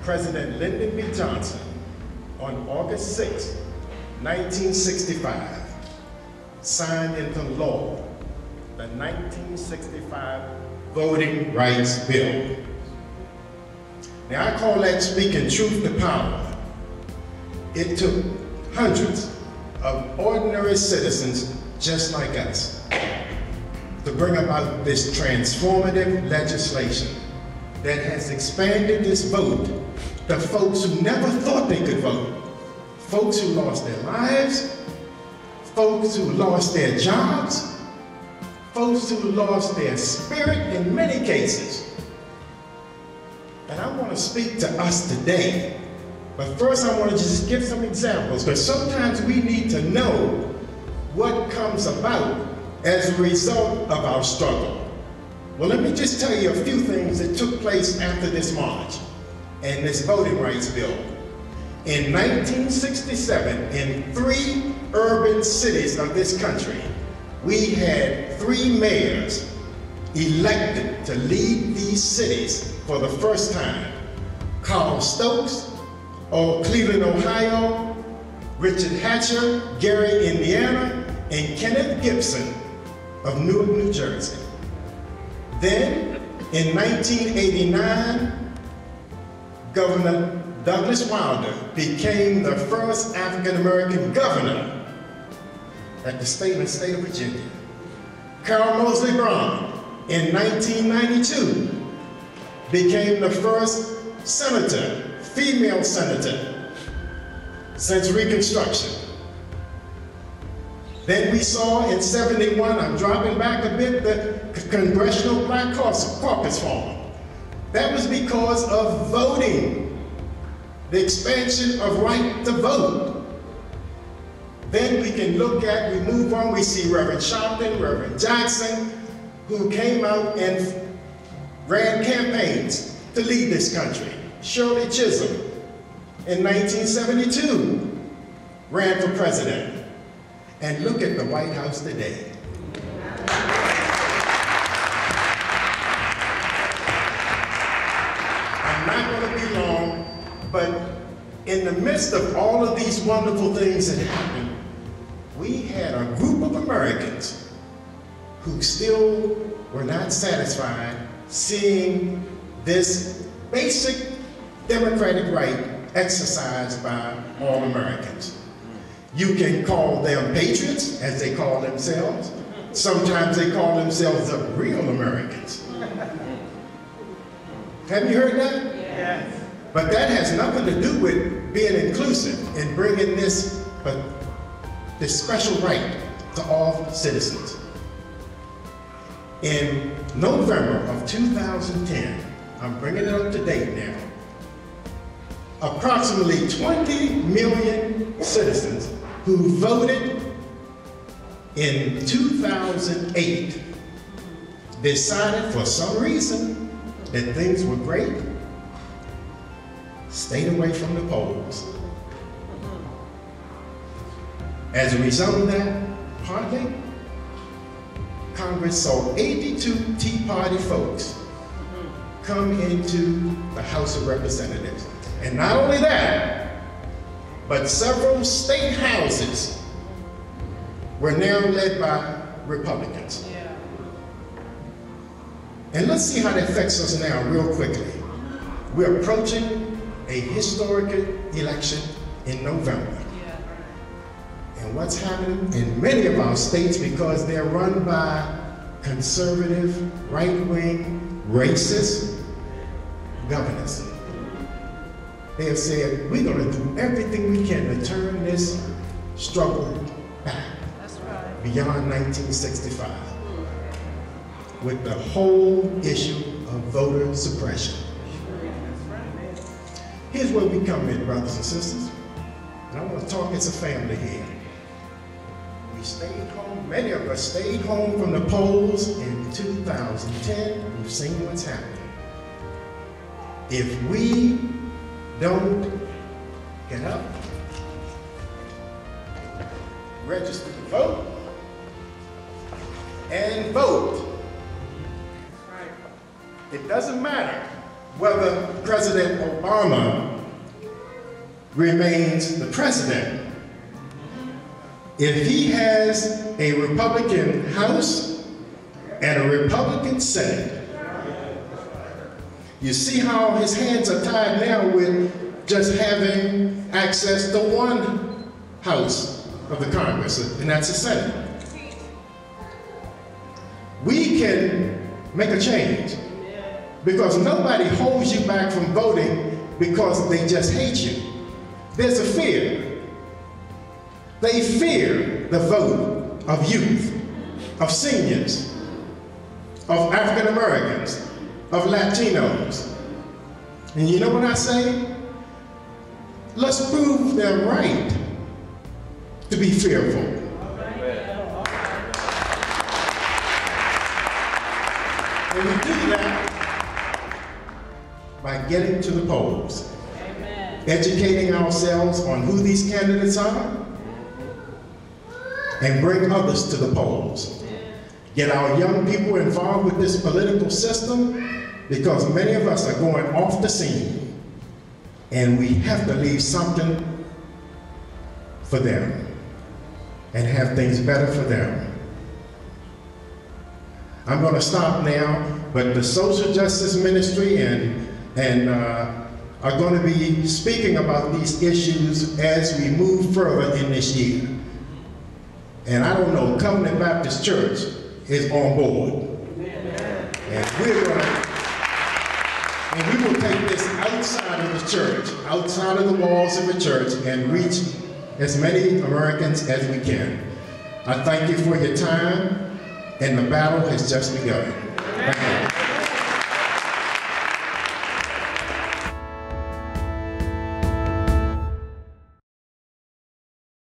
President Lyndon B. Johnson, on August 6, 1965, signed into law the 1965 Voting Rights Bill. Now, I call that speaking truth to power. It took hundreds of ordinary citizens just like us to bring about this transformative legislation that has expanded this vote to folks who never thought they could vote, folks who lost their lives, folks who lost their jobs, folks who lost their spirit in many cases. And I want to speak to us today, but first I want to just give some examples, because sometimes we need to know what comes about as a result of our struggle. Well, let me just tell you a few things that took place after this march and this voting rights bill. In 1967, in 3 urban cities of this country, we had 3 mayors elected to lead these cities for the first time. Carl Stokes of Cleveland, Ohio, Richard Hatcher, Gary, Indiana, and Kenneth Gibson of Newark, New Jersey. Then, in 1989, Governor Douglas Wilder became the first African-American governor at the state of Virginia. Carol Moseley Brown, in 1992, became the first senator, female senator, since Reconstruction. Then we saw in 71, I'm dropping back a bit, the Congressional Black Caucus formed. That was because of voting, the expansion of right to vote. Then we can look at, we move on, we see Reverend Sharpton, Reverend Jackson, who came out and ran campaigns to lead this country. Shirley Chisholm, in 1972, ran for president. And look at the White House today. I'm not going to be long, but in the midst of all of these wonderful things that happened, we had a group of Americans who still were not satisfied seeing this basic democratic right exercised by all Americans. You can call them patriots, as they call themselves. Sometimes they call themselves the real Americans. Have you heard that? Yes. But that has nothing to do with being inclusive and bringing this special right to all citizens. In November of 2010, I'm bringing it up to date now, approximately 20 million citizens who voted in 2008 decided for some reason that things were great, stayed away from the polls. As a result of that, partly, Congress saw 82 Tea Party folks come into the House of Representatives. And not only that, but several state houses were now led by Republicans. Yeah. And let's see how that affects us now real quickly. We're approaching a historic election in November. Yeah. And what's happening in many of our states, because they're run by conservative, right-wing, racist governors. They have said, we're going to do everything we can to turn this struggle back. That's right. Beyond 1965, with the whole issue of voter suppression. Here's where we come in, brothers and sisters. And I want to talk as a family here. We stayed home, many of us stayed home from the polls in 2010. We've seen what's happening. If we don't get up, register to vote, and vote. It doesn't matter whether President Obama remains the president. If he has a Republican House and a Republican Senate, you see how his hands are tied now with just having access to one house of the Congress, and that's the Senate. We can make a change because nobody holds you back from voting because they just hate you. There's a fear. They fear the vote of youth, of seniors, of African Americans, of Latinos. And you know what I say? Let's prove them right to be fearful. And we do that by getting to the polls, educating ourselves on who these candidates are, and bring others to the polls. Get our young people involved with this political system, because many of us are going off the scene, and we have to leave something for them and have things better for them. I'm going to stop now, but the Social Justice Ministry are going to be speaking about these issues as we move further in this year. And I don't know, Covenant Baptist Church is on board. And we will take this outside of the church, outside of the walls of the church, and reach as many Americans as we can. I thank you for your time, and the battle has just begun. Thank you.